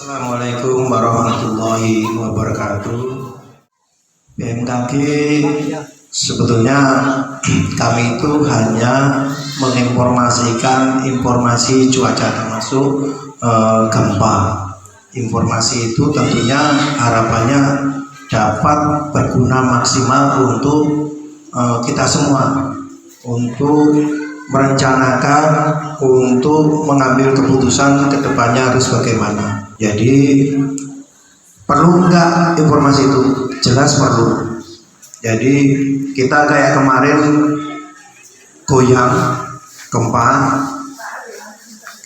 Assalamualaikum warahmatullahi wabarakatuh. BMKG sebetulnya kami itu hanya menginformasikan informasi cuaca termasuk gempa. Informasi itu tentunya harapannya dapat berguna maksimal untuk kita semua, untuk merencanakan, untuk mengambil keputusan ke depannya harus bagaimana. Jadi perlu nggak informasi itu? Jelas perlu. Jadi kita kayak kemarin goyang gempa,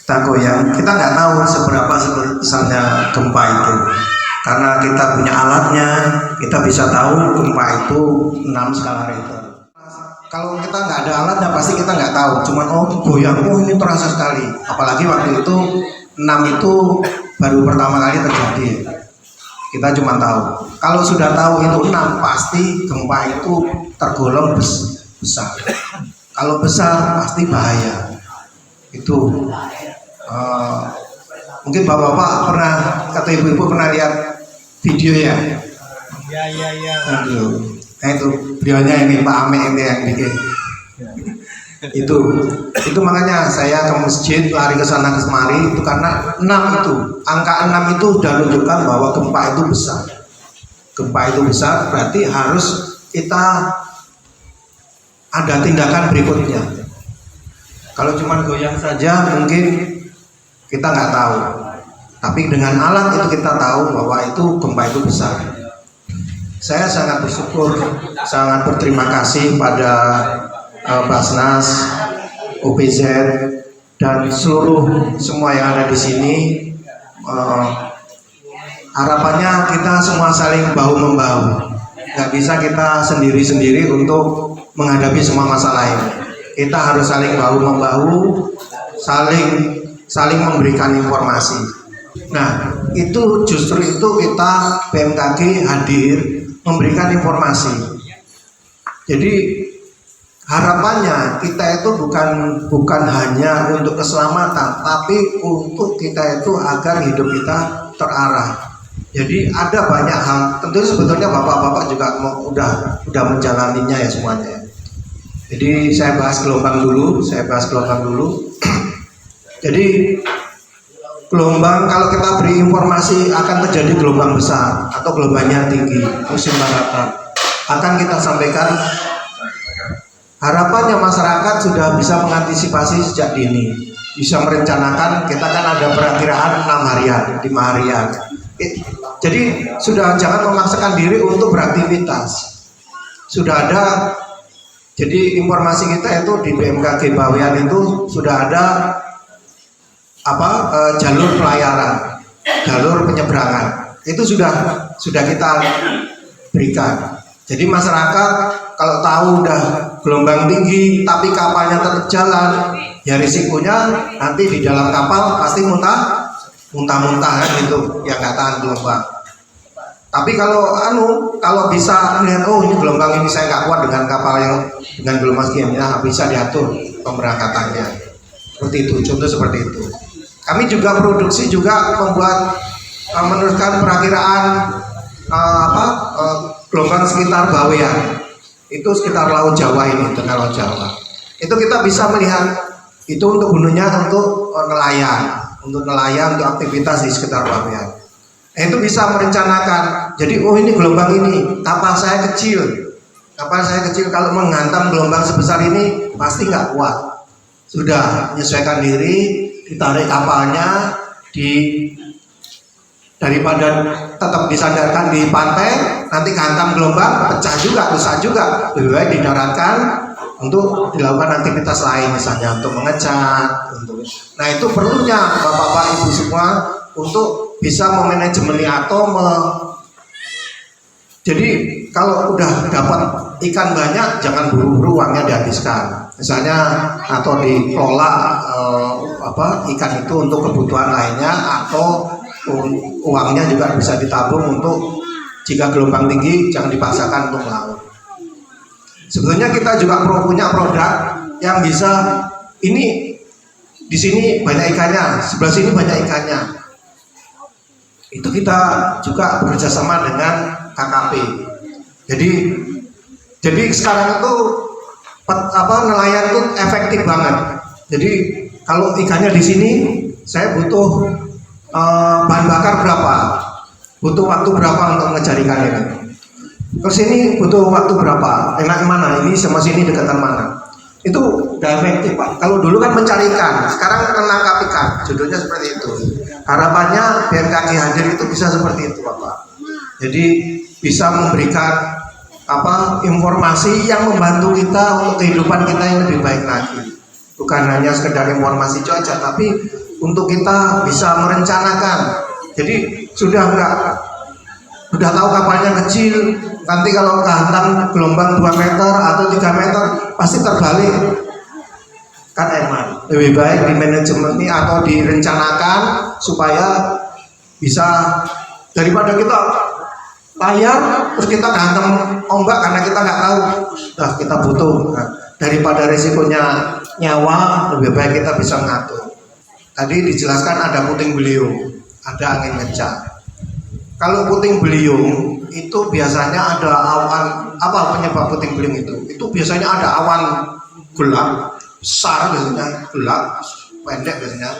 kita goyang, kita nggak tahu seberapa besarnya gempa itu. Karena kita punya alatnya, kita bisa tahu gempa itu 6 skala Richter. Kalau kita nggak ada alatnya pasti kita nggak tahu. Cuman goyang, ini terasa sekali. Apalagi waktu itu 6 itu baru pertama kali terjadi. Kita cuma tahu. Kalau sudah tahu itu 6, pasti gempa itu tergolong besar. Kalau besar pasti bahaya. Itu mungkin bapak-bapak pernah, kata ibu-ibu pernah lihat video ya? Iya. Nah itu videonya ini Pak Ame ini yang bikin. itu makanya saya ke masjid, lari ke sana ke kemari itu karena 6 itu, angka 6 itu sudah menunjukkan bahwa gempa itu besar. Gempa itu besar berarti harus kita ada tindakan berikutnya. Kalau cuma goyang saja mungkin kita nggak tahu, tapi dengan alat itu kita tahu bahwa itu gempa itu besar. Saya sangat bersyukur, sangat berterima kasih pada Basnas, OPZ, dan seluruh semua yang ada di sini. Harapannya kita semua saling bahu membahu. Nggak bisa kita sendiri-sendiri untuk menghadapi semua masalah ini. Kita harus saling bahu membahu, saling memberikan informasi. Nah, itu justru itu kita BMKG hadir memberikan informasi. Jadi harapannya kita itu bukan hanya untuk keselamatan, tapi untuk kita itu agar hidup kita terarah. Jadi ada banyak hal. Tentu sebetulnya bapak-bapak juga udah menjalaninya ya semuanya. Jadi saya bahas gelombang dulu. Jadi gelombang, kalau kita beri informasi akan terjadi gelombang besar atau gelombangnya tinggi, musim daratan, akan kita sampaikan. Harapannya masyarakat sudah bisa mengantisipasi sejak dini, bisa merencanakan. Kita kan ada perakiraan 6 harian, 5 harian. Jadi sudah jangan memaksakan diri untuk beraktivitas. Sudah ada. Jadi informasi kita itu di BMKG Bawean itu sudah ada jalur pelayaran, jalur penyeberangan. Itu sudah kita berikan. Jadi masyarakat kalau tahu udah gelombang tinggi tapi kapalnya tetap jalan, ya risikonya nanti di dalam kapal pasti muntah-muntahan gitu, ya nggak tahan gelombang. Tapi kalau bisa melihat ini gelombang ini saya nggak kuat dengan kapal yang dengan gelombang sekian, ya bisa diatur pemberangkatannya. Seperti itu, contoh seperti itu. Kami juga produksi juga membuat meneruskan perakiraan gelombang sekitar Bawean. Itu sekitar Laut Jawa ini, tengah Laut Jawa. Itu kita bisa melihat itu untuk gunanya untuk nelayan, untuk aktivitas di sekitar Bawean. Itu bisa merencanakan. Jadi ini gelombang ini, kapal saya kecil kalau menghantam gelombang sebesar ini pasti nggak kuat. Sudah menyesuaikan diri, ditarik kapalnya, daripada tetap disandarkan di pantai, nanti kehantam gelombang, pecah juga, rusak juga. Lebih baik didaratkan untuk dilakukan aktivitas lain, misalnya untuk mengecat. Nah itu perlunya bapak-bapak ibu semua untuk bisa memanajemen atau jadi kalau udah dapat ikan banyak, jangan buru-buru uangnya dihabiskan. Misalnya atau dikelola ikan itu untuk kebutuhan lainnya, atau uangnya juga bisa ditabung untuk jika gelombang tinggi jangan dipaksakan untuk melaut. Sebetulnya kita juga punya produk yang bisa ini di sini banyak ikannya, sebelah sini banyak ikannya. itu kita juga bekerjasama dengan KKP. Jadi sekarang itu nelayan itu efektif banget. Jadi kalau ikannya di sini, saya butuh bahan bakar berapa, butuh waktu berapa untuk mengejar ikan ini. Terus ini butuh waktu berapa, enak mana, ini sama sini dekatan mana. Itu udah efektif Pak. Kalau dulu kan mencari ikan, sekarang menangkap ikan, judulnya seperti itu. Harapannya BMKG hadir itu bisa seperti itu Bapak. Jadi bisa memberikan informasi yang membantu kita untuk kehidupan kita yang lebih baik lagi. Bukan hanya sekedar informasi cuaca, tapi untuk kita bisa merencanakan. Jadi sudah tahu kapalnya kecil, nanti kalau kehantam gelombang 2 meter atau 3 meter pasti terbalik, kan eman. Lebih baik di manajemen ini atau direncanakan supaya bisa, daripada kita layar terus kita kehantam ombak karena kita nggak tahu, kita butuh. Nah, daripada risikonya nyawa, lebih baik kita bisa mengatur. Tadi dijelaskan ada puting beliung, ada angin kencang. Kalau puting beliung itu biasanya ada awan, penyebab puting beliung itu biasanya ada awan gelap besar, biasanya gelap pendek, biasanya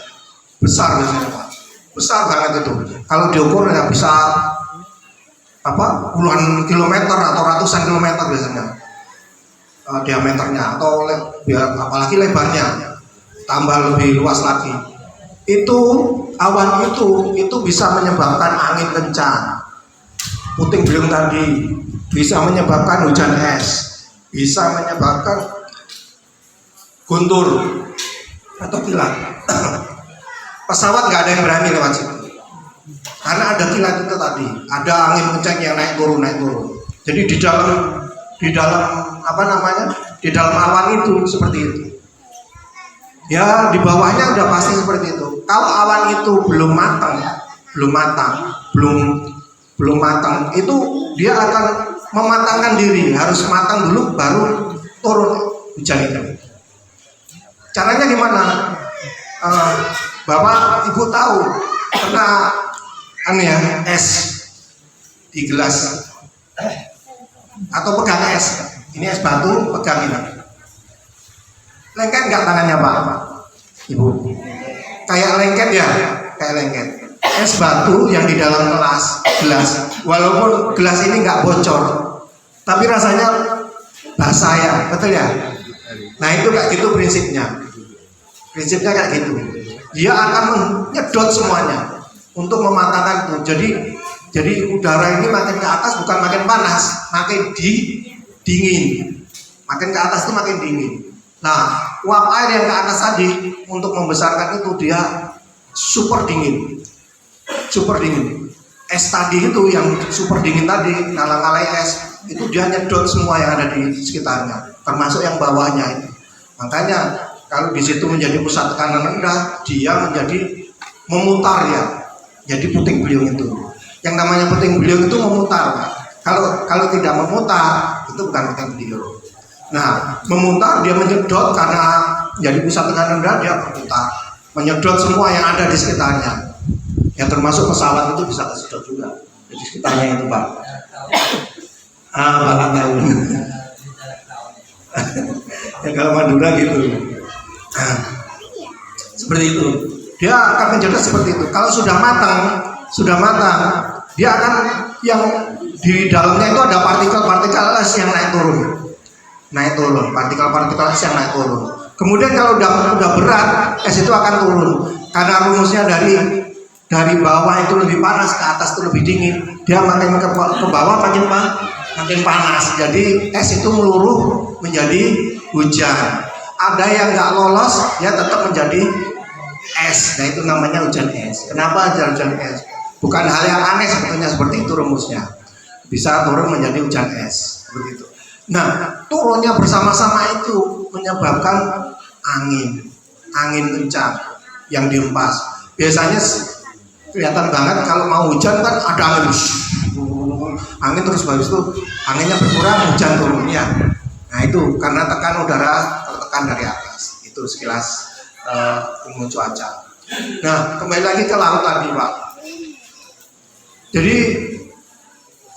besar, biasanya Pak, besar banget itu. Kalau diukur ya bisa puluhan kilometer atau ratusan kilometer biasanya diameternya, atau apalagi lebarnya tambah lebih luas lagi. Itu awan itu bisa menyebabkan angin kencang. Puting beliung tadi bisa menyebabkan hujan es, bisa menyebabkan guntur atau kilat. Pesawat nggak ada yang berani lewat situ karena ada kilat itu tadi, ada angin kencang yang naik turun. Jadi di dalam di dalam awan itu seperti itu. Ya, di bawahnya udah pasti seperti itu. Kalau awan itu belum matang, itu dia akan mematangkan diri, harus matang dulu baru turun hujan itu. Caranya gimana? Bapak Ibu tahu pernah es di gelas atau pegang es, ini es batu, pegang ini. Lengket nggak tangannya Pak Ibu? Kayak lengket ya, kayak lengket. Es batu yang di dalam gelas, walaupun gelas ini nggak bocor, tapi rasanya basah ya, betul ya? Nah itu kayak gitu prinsipnya kayak gitu. Dia akan menyedot semuanya untuk mematangkan itu. Jadi udara ini makin ke atas bukan makin panas, makin dingin. Makin ke atas itu makin dingin. Nah, uap air yang ke atas tadi untuk membesarkan itu dia super dingin. Es tadi itu yang super dingin tadi, ngalang-ngalai es, itu dia nyedot semua yang ada di sekitarnya, termasuk yang bawahnya itu. Makanya kalau di situ menjadi pusat tekanan rendah, dia menjadi memutar ya. Jadi puting beliung itu. Yang namanya puting beliung itu memutar. Kalau tidak memutar, itu bukan puting beliung. Nah, memutar dia menyedot karena jadi pusat tekanan rendah, dia berputar, menyedot semua yang ada di sekitarnya. Yang termasuk pesawat itu bisa kesedot juga di sekitarnya itu Pak. Bapak tahu. Ya kalau Madura gitu. Seperti itu. Dia akan menyedot seperti itu. Kalau sudah matang, dia akan yang di dalamnya itu ada partikel-partikel es yang naik turun, partikel-partikel es yang naik turun. Kemudian kalau udah berat, es itu akan turun karena rumusnya dari bawah itu lebih panas, ke atas itu lebih dingin. Dia makin ke bawah makin panas. Jadi es itu meluruh menjadi hujan. Ada yang nggak lolos, dia tetap menjadi es. Nah itu namanya hujan es. Kenapa hujan es? Bukan hal yang aneh sebetulnya, seperti itu rumusnya. Bisa turun menjadi hujan es, begitu. Nah, turunnya bersama-sama itu menyebabkan angin kencang yang dihempas. Biasanya kelihatan banget kalau mau hujan kan ada angin terus habis itu anginnya berkurang, hujan turun ya. Nah itu karena tekan udara tertekan dari atas. Itu sekilas ilmu cuaca. Nah kembali lagi ke laut tadi Pak. Jadi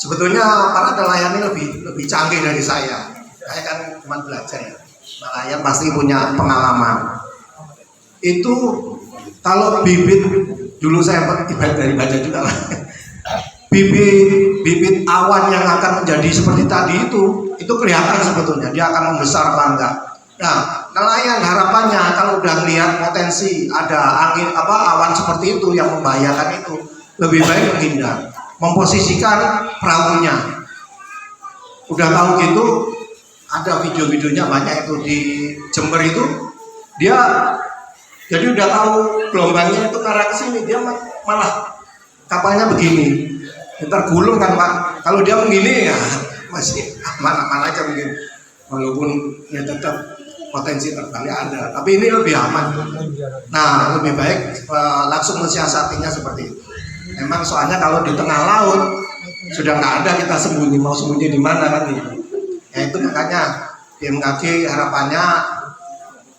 sebetulnya para nelayan ini lebih canggih dari saya. Saya kan cuma belajar ya. Nelayan pasti punya pengalaman. Itu kalau bibit dulu saya ibarat dari baca juga lah. Bibit awan yang akan menjadi seperti tadi itu kelihatan sebetulnya dia akan membesar apa enggak. Nah, nelayan harapannya kalau udah lihat potensi ada angin awan seperti itu yang membahayakan itu, lebih baik menghindar, memposisikan perahunya. Udah tahu gitu, ada video-videonya banyak itu di Jember itu, dia jadi udah tahu gelombangnya itu ke arah ke sini, dia malah kapalnya begini. Ntar gulung kan Pak. Kalau dia begini ya masih aman-aman aja mungkin, walaupun ya tetap potensi terbalik ada, tapi ini lebih aman. Nah, lebih baik langsung mensiasatinya seperti itu. Memang soalnya kalau di tengah laut sudah nggak ada kita sembunyi, mau sembunyi di mana kan gitu. Ya itu makanya BMKG harapannya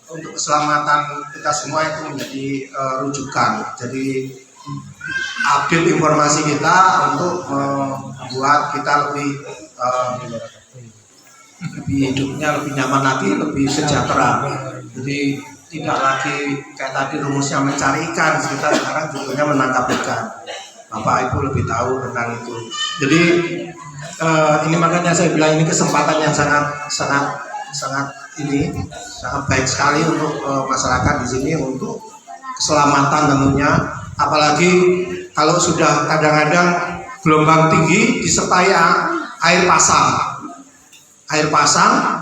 untuk keselamatan kita semua itu menjadi rujukan. Jadi update informasi kita untuk membuat kita lebih hidupnya lebih nyaman lagi, lebih sejahtera. Jadi tidak lagi kayak tadi rumusnya mencari ikan, kita sekarang judulnya menangkap ikan. Bapak Ibu lebih tahu tentang itu. Jadi ini makanya saya bilang ini kesempatan yang sangat baik sekali untuk masyarakat di sini untuk keselamatan tentunya. Apalagi kalau sudah kadang-kadang gelombang tinggi disertai air pasang,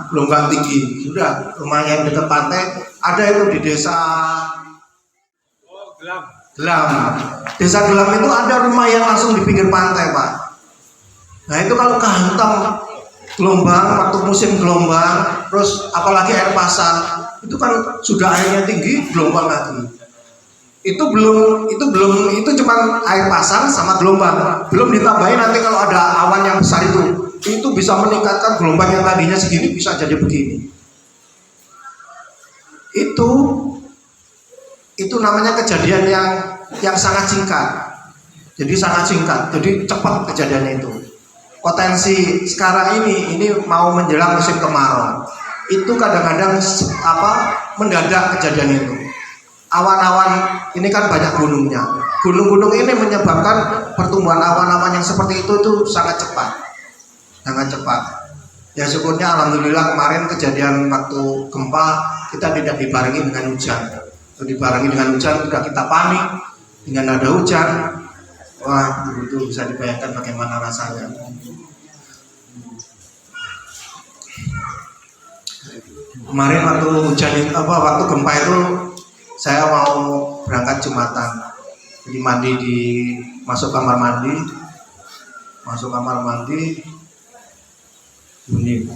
gelombang tinggi. Sudah rumahnya yang dekat pantai ada itu di desa Gelam. Desa Gelam itu ada rumah yang langsung di pinggir pantai, Pak. Nah itu kalau kehantam gelombang waktu musim gelombang, terus apalagi air pasang, itu kan sudah airnya tinggi, gelombang lagi. Itu cuma air pasang sama gelombang, belum ditambahin nanti kalau ada awan yang besar itu bisa meningkatkan gelombang yang tadinya segini bisa jadi begini. Itu namanya kejadian yang sangat singkat. Jadi sangat singkat, jadi cepat kejadiannya itu. Potensi sekarang ini mau menjelang musim kemarau, itu kadang-kadang mendadak kejadian itu. Awan-awan ini kan banyak gunungnya. Gunung-gunung ini menyebabkan pertumbuhan awan-awan yang seperti itu sangat cepat. Ya syukurnya alhamdulillah kemarin kejadian waktu gempa kita tidak dibarengi dengan hujan. Kalau dibarengi dengan hujan sudah kita panik dengan ada hujan. Wah, itu bisa dibayangkan bagaimana rasanya. Kemarin waktu hujan waktu gempa itu saya mau berangkat Jumatan, jadi masuk kamar mandi, bunyi.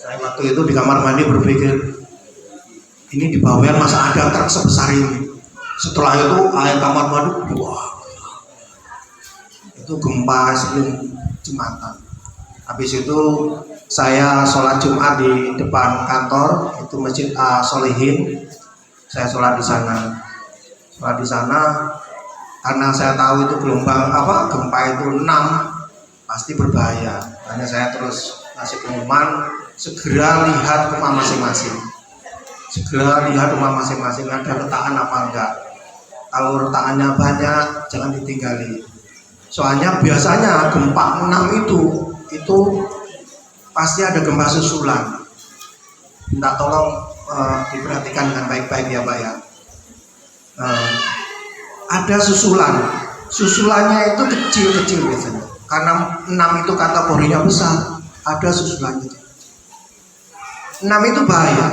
Saya waktu itu di kamar mandi berpikir, ini di bawah masa ada truk sebesar ini. Setelah itu air kamar mandi, wah, itu gempa sebelum Jumatan. Habis itu saya sholat Jumat di depan kantor, itu Masjid Solihin. Saya sholat di sana. Karena saya tahu itu gempa itu 6 pasti berbahaya. Makanya saya terus ngasih pengumuman, segera lihat rumah masing-masing. Ada retakan apa enggak. Kalau retakannya banyak, jangan ditinggali. Soalnya biasanya gempa 6 itu pasti ada gempa susulan. Minta tolong diperhatikan dengan baik-baik ya Pak ya. Ada susulannya itu kecil-kecil biasanya. Karena 6 itu kategorinya besar, ada susulannya. 6 itu bahaya.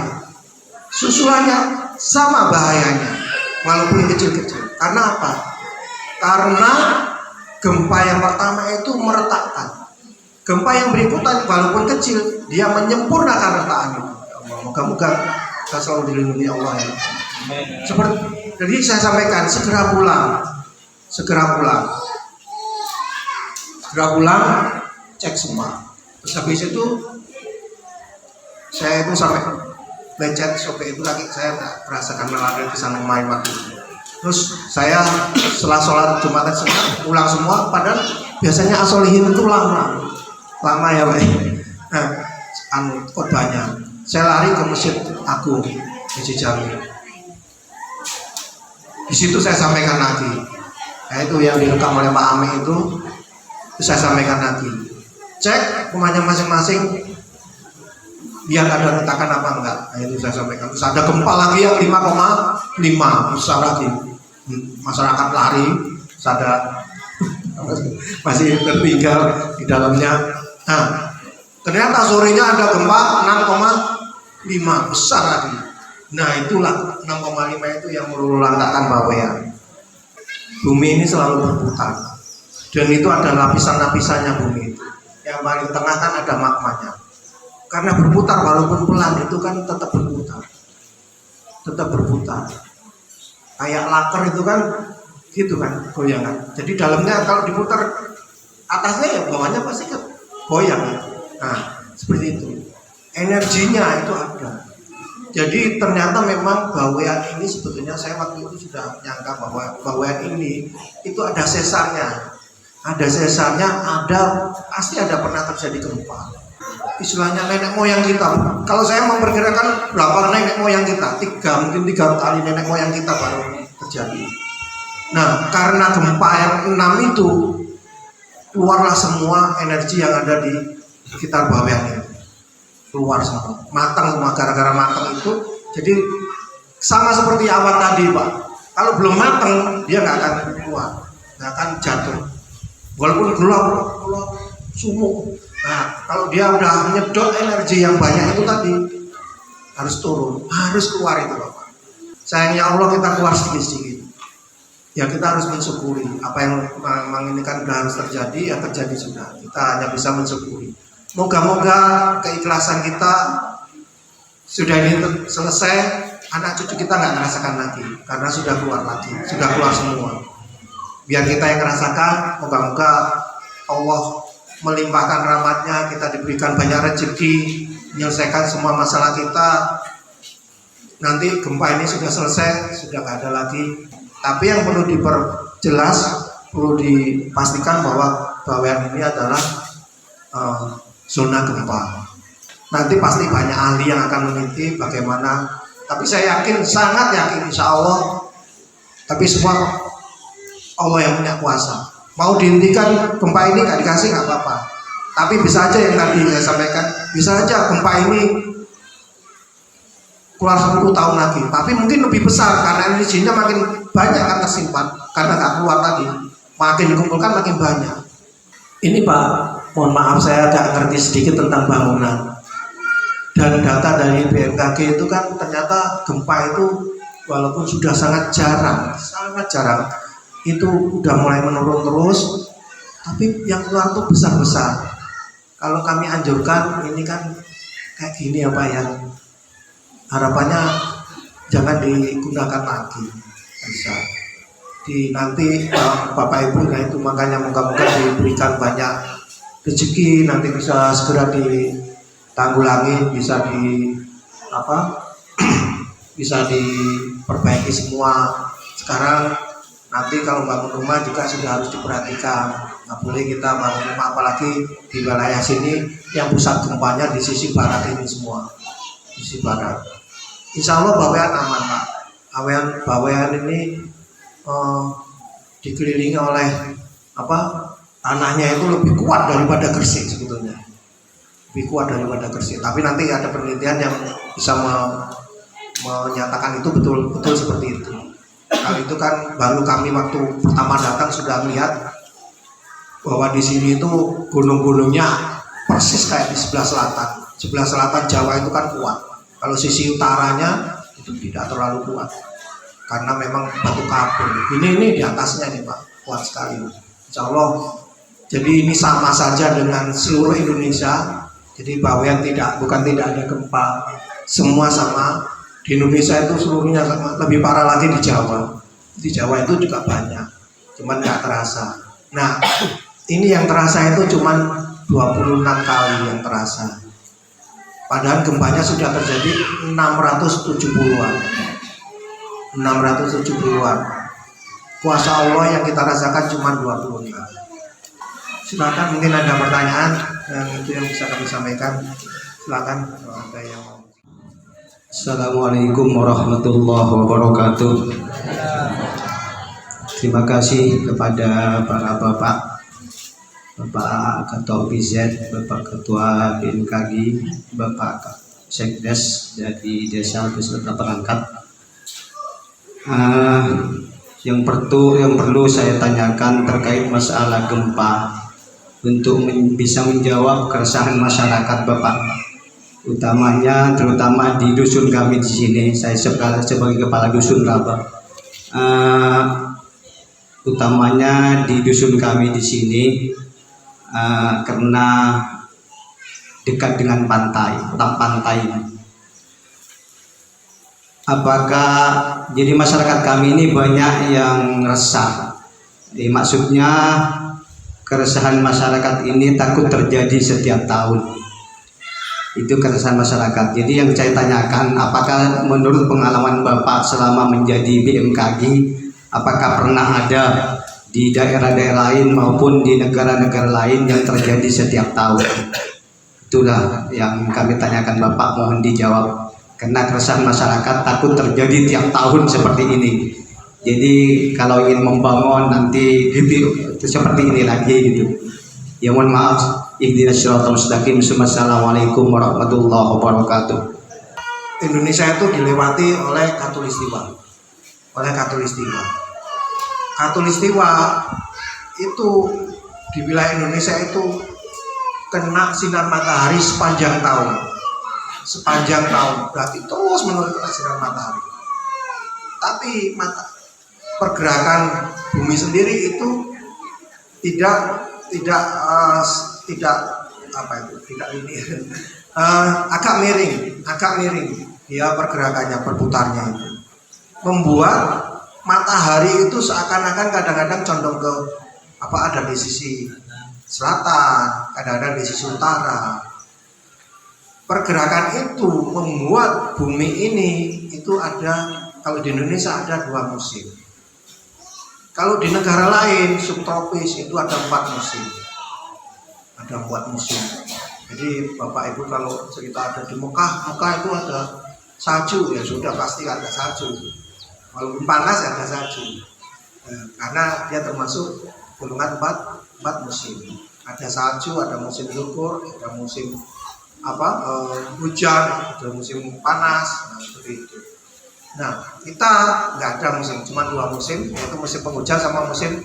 Susulannya sama bahayanya, walaupun kecil-kecil. Karena apa? Karena gempa yang pertama itu meretakkan. Gempa yang berikutnya walaupun kecil, dia menyempurnakan retakan itu. Moga-moga kita selalu dilindungi Allah ya. Jadi saya sampaikan segera pulang, cek semua. Terus habis itu saya itu sampai lecet, sopir itu lagi saya merasakan melanda di sana main waktu itu. Terus saya setelah sholat Jumatan pulang semua, padahal biasanya asolihin itu lama ya Pak. Nah, khotbahnya saya lari ke masjid Agung di Cijantung. Di situ saya sampaikan lagi, itu yang direkam oleh Pak Ame itu saya sampaikan lagi. Cek rumahnya masing-masing, biar ada retakan apa enggak. Nah, itu saya sampaikan. Terus ada gempa lagi yang 5,5 besar lagi. Masyarakat lari, ada masih tertinggal di dalamnya. Nah, ternyata sorenya ada gempa 6,5 besar lagi. Nah, itulah 6,5 itu yang meluluh-lantakkan bawean. Bumi ini selalu berputar, dan itu ada lapisan-lapisannya bumi itu. Yang paling tengah kan ada magmanya. Karena berputar walaupun pelan itu kan tetap berputar. Kayak laker itu kan gitu kan goyangan. Jadi dalamnya kalau diputar atasnya ya bawahnya pasti kan goyang. Nah seperti itu. Energinya itu ada. Jadi ternyata memang bawean ini sebetulnya saya waktu itu sudah nyangka bahwa bawean ini itu ada sesarnya. Pasti ada pernah terjadi gempa. Istilahnya nenek moyang kita. Kalau saya memperkirakan berapa nenek moyang kita, mungkin 3 kali nenek moyang kita baru terjadi. Nah, karena gempa yang 6 itu keluarlah semua energi yang ada di sekitar bawean itu. Keluar semua, matang semua. Gara-gara matang itu, jadi sama seperti awan tadi Pak. Kalau belum matang dia nggak akan keluar, nggak akan jatuh. Walaupun gelap sumuk. Nah, kalau dia udah menyedot energi yang banyak itu tadi harus turun, harus keluar itu Bapak. Sayangnya Allah kita keluar sedikit-sedikit. Ya kita harus mensyukuri apa yang memang ini kan udah harus terjadi, ya terjadi sudah. Kita hanya bisa mensyukuri. Moga-moga keikhlasan kita sudah ini selesai, anak cucu kita nggak merasakan lagi karena sudah keluar lagi, sudah keluar semua. Biar kita yang merasakan, moga-moga Allah melimpahkan rahmatnya, kita diberikan banyak rezeki, menyelesaikan semua masalah kita. Nanti gempa ini sudah selesai, sudah nggak ada lagi. Tapi yang perlu diperjelas, perlu dipastikan bahwa bawean ini adalah zona gempa. Nanti pasti banyak ahli yang akan meneliti bagaimana. Tapi saya yakin, sangat yakin, insya Allah. Tapi semua Allah yang punya kuasa. Mau dihentikan gempa ini nggak dikasih nggak apa-apa. Tapi bisa aja yang tadi saya sampaikan, bisa aja gempa ini keluar 10 tahun lagi. Tapi mungkin lebih besar karena energinya makin banyak kan tersimpan. Karena nggak keluar tadi, makin dikumpulkan makin banyak. Ini Pak, mohon maaf saya agak ngerti sedikit tentang bangunan. Dan data dari BMKG itu kan ternyata gempa itu walaupun sudah sangat jarang, itu udah mulai menurun terus, tapi yang keluar tuh besar-besar. Kalau kami anjurkan ini kan kayak gini ya Pak ya, harapannya jangan digunakan lagi, bisa nanti Bapak Ibu, nah itu makanya moga-moga diberikan banyak rezeki, nanti bisa segera ditanggulangi, bisa bisa diperbaiki semua. Sekarang nanti kalau bangun rumah juga sudah harus diperhatikan, nggak boleh kita bangun rumah apalagi di wilayah sini yang pusat gempanya di sisi barat ini semua, sisi barat. Insya Allah bawean aman Pak. Bawean ini dikelilingi oleh tanahnya itu lebih kuat daripada Gresik sebetulnya, lebih kuat daripada Gresik. Tapi nanti ada penelitian yang bisa menyatakan itu betul seperti itu. Kalau itu kan baru kami waktu pertama datang sudah melihat bahwa di sini itu gunung-gunungnya persis kayak di sebelah selatan. Sebelah selatan Jawa itu kan kuat. Kalau sisi utaranya itu tidak terlalu kuat karena memang batu kapur. Ini di atasnya nih Pak, kuat sekali. Insya Allah. Jadi ini sama saja dengan seluruh Indonesia. Jadi bawean bukan tidak ada gempa, semua sama. Di Indonesia itu seluruhnya sama. Lebih parah lagi di Jawa. Di Jawa itu juga banyak, cuman nggak terasa. Nah, ini yang terasa itu cuman 26 kali yang terasa. Padahal gempanya sudah terjadi 670-an. kuasa Allah yang kita rasakan cuma 20 kali. Silakan, mungkin ada pertanyaan yang itu yang bisa kami sampaikan. Silakan kalau ada yang mau. Assalamualaikum warahmatullahi wabarakatuh. Terima kasih kepada para bapak, Bapak Ketua BZ, Bapak Ketua BMKG, Bapak Sekdes dari Desa beserta perangkat. Yang perlu saya tanyakan terkait masalah gempa untuk bisa menjawab keresahan masyarakat Bapak, utamanya terutama di dusun kami di sini. Saya sebagai kepala dusun Bapak, utamanya di dusun kami di sini karena dekat dengan pantai. Apakah jadi masyarakat kami ini banyak yang resah? Maksudnya keresahan masyarakat ini takut terjadi setiap tahun. Itu keresahan masyarakat. Jadi yang saya tanyakan, apakah menurut pengalaman Bapak selama menjadi BMKG, apakah pernah ada di daerah-daerah lain maupun di negara-negara lain yang terjadi setiap tahun? Itulah yang kami tanyakan Bapak, mohon dijawab. Karena keresahan masyarakat takut terjadi tiap tahun seperti ini. Jadi kalau ingin membangun nanti gitu, seperti ini lagi gitu. Ya mohon maaf. Ihdinas siratal mustaqim. Assalamualaikum warahmatullahi wabarakatuh. Indonesia itu dilewati oleh Katulistiwa. Katulistiwa itu di wilayah Indonesia itu kena sinar matahari sepanjang tahun, berarti terus menerus kena sinar matahari. Tapi pergerakan bumi sendiri itu tidak agak miring dia pergerakannya, berputarnya itu membuat matahari itu seakan-akan kadang-kadang condong ke ada di sisi selatan, kadang-kadang di sisi utara. Pergerakan itu membuat bumi ini itu ada, kalau di Indonesia ada 2 musim. Kalau di negara lain subtropis itu ada 4 musim. Jadi Bapak Ibu kalau cerita ada di Mekah itu ada salju, ya sudah pasti ada salju. Walaupun panas ada salju. Karena dia termasuk golongan 4 musim. Ada salju, ada musim gugur, ada musim hujan, ada musim panas, seperti itu. Nah, kita nggak ada musim, cuma 2 musim, yaitu musim penghujan sama musim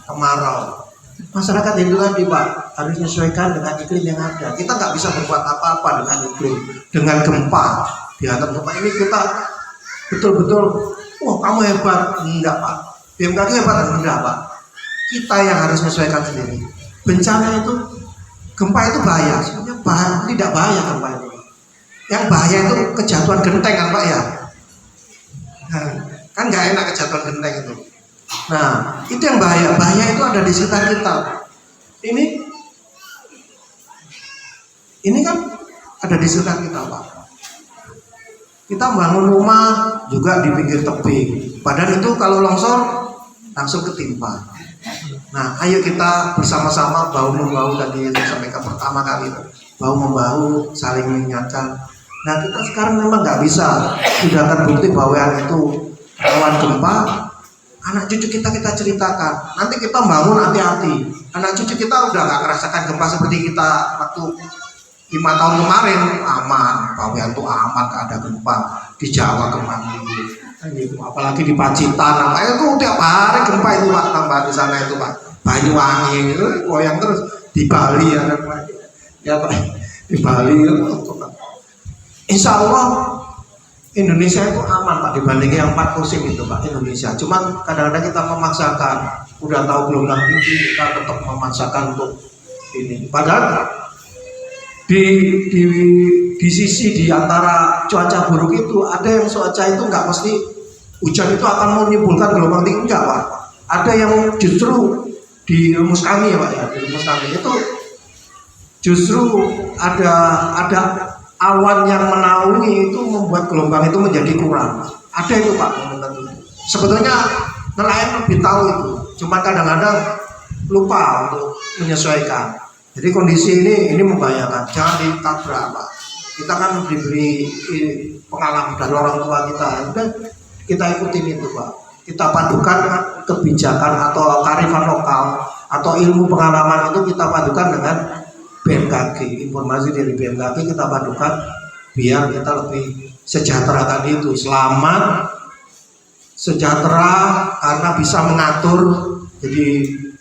kemarau. Masyarakat itu tadi Pak harus menyesuaikan dengan iklim yang ada. Kita nggak bisa berbuat apa-apa dengan iklim, dengan gempa. Di atas gempa ini kita betul-betul, wah kamu hebat, enggak Pak. BMKG hebat, enggak Pak. Kita yang harus menyesuaikan sendiri. Bencana itu, gempa itu bahaya. Sebenarnya tidak bahaya gempa itu. Yang bahaya itu kejatuhan genteng kan Pak ya. Kan nggak enak kejatuhan genteng itu. Nah itu yang bahaya itu ada di sekitar kita. Ini kan ada di sekitar kita Pak. Kita bangun rumah juga di pinggir tebing, padahal itu kalau longsor langsung ketimpa. Nah ayo kita bersama-sama bahu membahu, tadi yang saya sampaikan pertama kali, bahu membahu saling mengingatkan. Nah kita sekarang memang nggak bisa, sudah terbukti bahwa yang itu rawan gempa. Anak cucu kita ceritakan, nanti kita bangun hati-hati. Anak cucu kita udah nggak merasakan gempa seperti kita waktu 5 tahun kemarin, aman, bahwa itu aman, gak ada gempa. Di Jawa gempa gitu. Apalagi di Pacitan, namanya itu tiap hari gempa itu Pak, tambah di sana itu Pak. Banyuwangi itu goyang terus, di Bali ada ya Pak, di Bali itu. Insya Allah Indonesia itu aman Pak dibanding yang 4 musim itu Pak Indonesia. Cuman kadang-kadang kita memaksakan, udah tahu gelombang tinggi kita tetap memaksakan untuk ini. Padahal di sisi di antara cuaca buruk itu ada yang cuaca itu nggak mesti hujan itu akan menimbulkan gelombang tinggi, enggak Pak. Ada yang justru di rumus kami ya Pak ya, di rumus kami itu justru ada awan yang menaungi itu membuat gelombang itu menjadi kurang. Ada itu Pak. Sebetulnya nelayan lebih tahu itu, cuma kadang-kadang lupa untuk menyesuaikan. Jadi kondisi ini membahayakan, jangan ditabrak Pak. Kita kan diberi pengalaman dari orang tua kita, udah kita ikutin itu Pak. Kita padukan kebijakan atau kearifan lokal atau ilmu pengalaman itu kita padukan dengan BMKG, informasi dari BMKG kita padukan biar kita lebih sejahtera tadi itu, selamat, sejahtera karena bisa mengatur. Jadi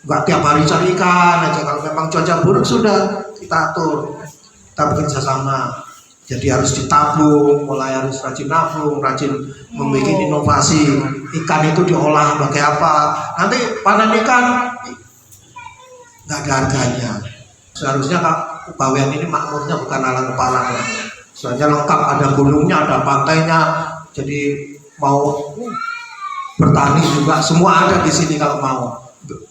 nggak tiap hari cari ikan aja, kalau memang cuaca buruk sudah kita atur, kita bekerja sama. Jadi harus ditabung, mulai harus rajin nabung, rajin membuat inovasi. Ikan itu diolah sebagai apa? Nanti panen ikan nggak ada harganya. Seharusnya Kak, Bawean ini makmurnya bukan alang kepala. Soalnya lengkap, ada gunungnya, ada pantainya. Jadi mau bertani juga semua ada di sini kalau mau.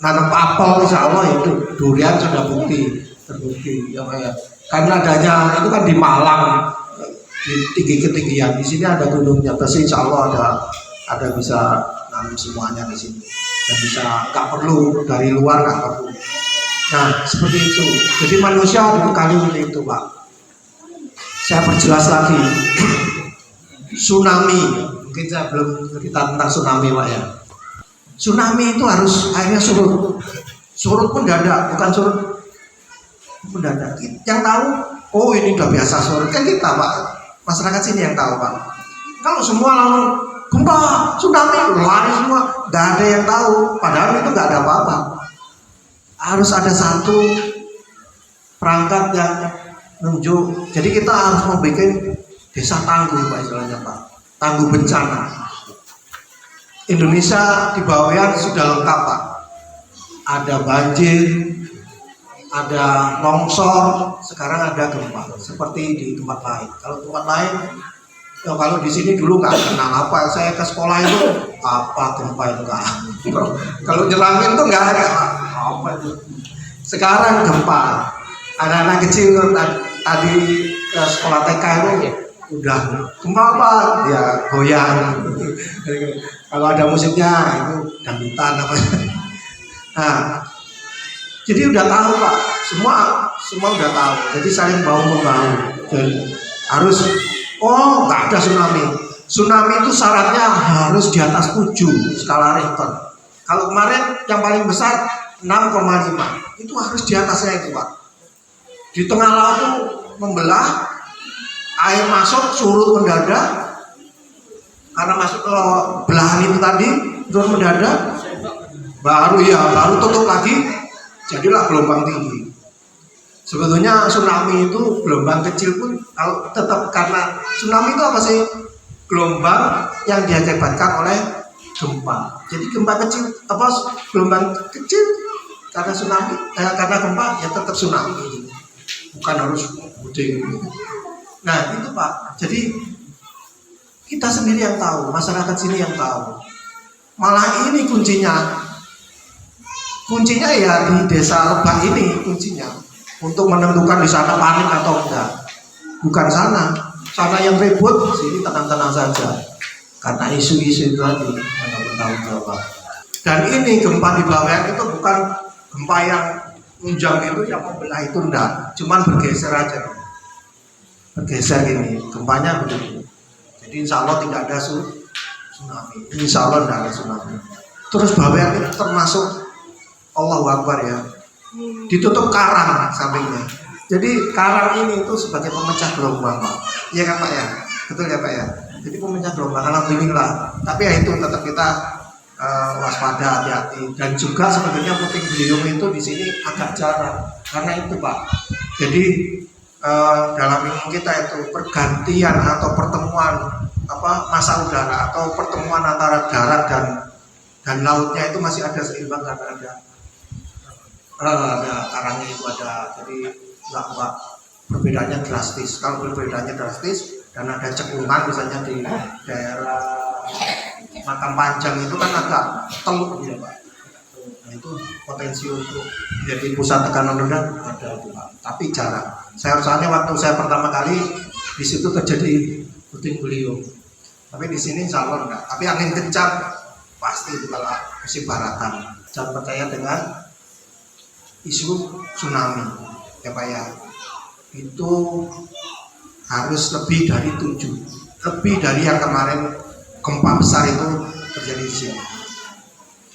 Nanam apel insya Allah itu durian sudah terbukti ya Pak ya. Karena adanya itu kan di Malang, di tinggi ketinggian, di sini ada gunungnya, pasti insya Allah ada bisa nanam semuanya di sini dan bisa nggak perlu dari luar, nggak perlu. Nah seperti itu. Jadi manusia dibekali seperti itu Pak. Saya perjelas lagi. Tsunami, mungkin saya belum cerita tentang tsunami Pak ya. Tsunami itu harus airnya surut mendadak, bukan surut mendadak. Yang tahu, oh ini udah biasa surut kan kita Pak, masyarakat sini yang tahu Pak. Kalau semua langsung gempa, tsunami, lari semua, nggak ada yang tahu. Padahal itu nggak ada apa-apa. Harus ada satu perangkat yang nunjuk. Jadi kita harus membuat desa tangguh Pak istilahnya Pak, tangguh bencana. Indonesia di Bawean sudah lengkap Pak. Ada banjir, ada longsor, sekarang ada gempa seperti di tempat lain. Kalau tempat lain, ya kalau di sini dulu nggak kenal apa. Saya ke sekolah itu apa gempa itu nggak. Kalau nyelangin tuh nggak ada apa itu. Sekarang gempa. Anak-anak kecil tadi ke sekolah TK itu udah gempa apa? Ya goyang. Kalau ada musiknya itu dangdutan apa. Nah, jadi udah tahu Pak, semua udah tahu. Jadi saling bahu membahu. Jadi harus nggak ada tsunami. Tsunami itu syaratnya harus di atas 7 skala Richter. Kalau kemarin yang paling besar 6,5, itu harus di atasnya itu Pak. Di tengah laut itu membelah, air masuk surut mendadak. Karena masuk ke belahan itu tadi surut mendadak, baru tutup lagi. Jadilah gelombang tinggi. Sebetulnya tsunami itu gelombang kecil pun kalau tetap, karena tsunami itu apa sih? Gelombang yang diakibatkan oleh gempa. Jadi gempa kecil gelombang kecil karena tsunami, karena gempa ya tetap tsunami. Bukan harus gede. Nah itu Pak. Jadi kita sendiri yang tahu, masyarakat sini yang tahu. Malah ini kuncinya ya di desa Lebak ini kuncinya untuk menentukan di sana panik atau enggak. Bukan sana yang ribut, sini tenang-tenang saja karena isu-isu itu tadi yang bertanggung jawab. Dan ini gempa di Bawean itu bukan gempa yang menjang itu yang membelah itu enggak, cuman bergeser aja, bergeser ini gempanya begitu. Jadi insya Allah tidak ada tsunami, insya Allah tidak ada tsunami. Terus Bawean itu termasuk Allahu Akbar ya, ditutup karang sampingnya. Jadi karang ini itu sebagai pemecah gelombang Pak. Iya kan Pak ya? Betul ya Pak ya? Jadi pemecah gelombang, alhamdulillah. Tapi ya itu tetap kita waspada, hati-hati. Dan juga sebenarnya puting beliung itu di sini agak jarang. Karena itu Pak. Jadi dalam ilmu kita itu pergantian atau pertemuan massa udara atau pertemuan antara darat dan lautnya itu masih ada seimbang karena ada karangnya itu ada. Jadi nggak perbedaannya drastis. Kalau perbedaannya drastis dan ada cekungan misalnya di daerah Makam Panjang itu kan agak teluk ya Pak. Nah itu potensi untuk jadi pusat tekanan rendah ada Pak. Tapi jarang. Soalnya waktu saya pertama kali di situ terjadi puting beliung. Tapi di sini insya Allah enggak. Tapi angin kencang pasti itu kalau musim baratan. Jangan percaya dengan isu tsunami ya Pak ya. Itu harus lebih dari 7, lebih dari yang kemarin gempa besar itu terjadi di sini.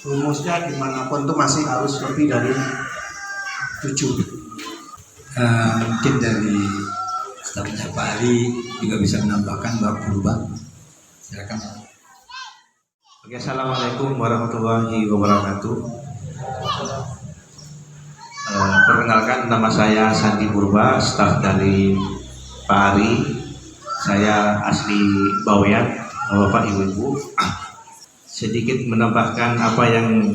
Rumusnya dimanapun itu masih harus lebih dari 7. Mungkin dari stafnya Pak Ali juga bisa menambahkan Bapak Purba. Silakan. Oke, assalamualaikum warahmatullahi wabarakatuh. Perkenalkan, nama saya Sandi Purba, staf dari Pak Ari. Saya asli Bawean, Bapak Ibu. Sedikit menambahkan apa yang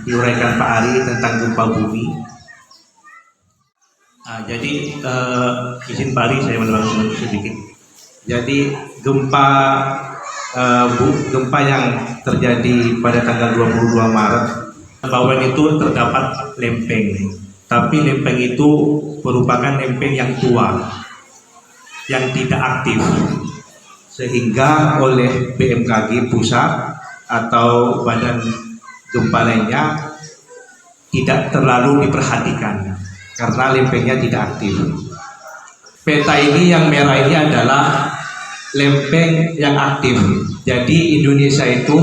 diuraikan Pak Ari tentang gempa bumi. Jadi izin Pak Ari saya menambahkan sedikit. Jadi gempa yang terjadi pada tanggal 22 Maret Bawean itu terdapat lempeng, tapi lempeng itu merupakan lempeng yang tua, yang tidak aktif, sehingga oleh BMKG pusat atau badan gempa lainnya tidak terlalu diperhatikan karena lempengnya tidak aktif. Peta ini yang merah ini adalah lempeng yang aktif. Jadi Indonesia itu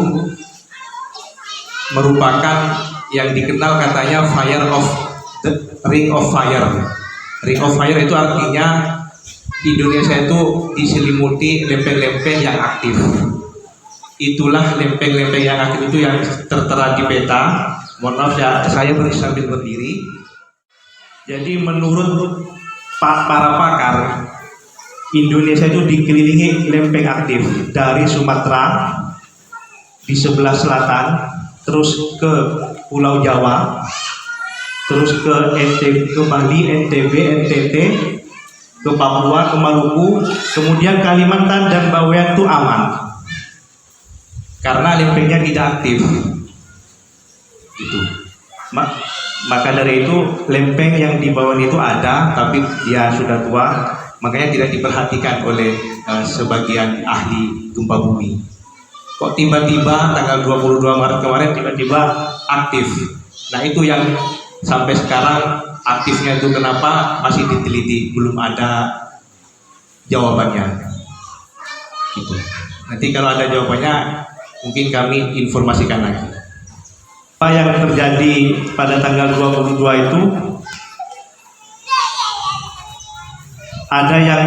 merupakan yang dikenal katanya ring of fire. Ring of fire itu artinya Indonesia itu diselimuti lempeng-lempeng yang aktif. Itulah lempeng-lempeng yang aktif itu yang tertera di peta. Mohon maaf ya, saya sambil berdiri. Jadi menurut para pakar, Indonesia itu dikelilingi lempeng aktif dari Sumatera di sebelah selatan, terus ke Pulau Jawa, terus ke NTB, ke Bali, NTB, NTT, ke Papua, ke Maluku, kemudian Kalimantan dan Bawean itu aman karena lempengnya tidak aktif. Itu. Maka dari itu lempeng yang di bawah itu ada, tapi dia sudah tua, makanya tidak diperhatikan oleh sebagian ahli gempa bumi. Kok tiba-tiba tanggal 22 Maret kemarin tiba-tiba aktif. Nah itu yang sampai sekarang aktifnya itu kenapa masih diteliti, belum ada jawabannya. Gitu. Nanti kalau ada jawabannya mungkin kami informasikan lagi. Apa yang terjadi pada tanggal 22 itu ada yang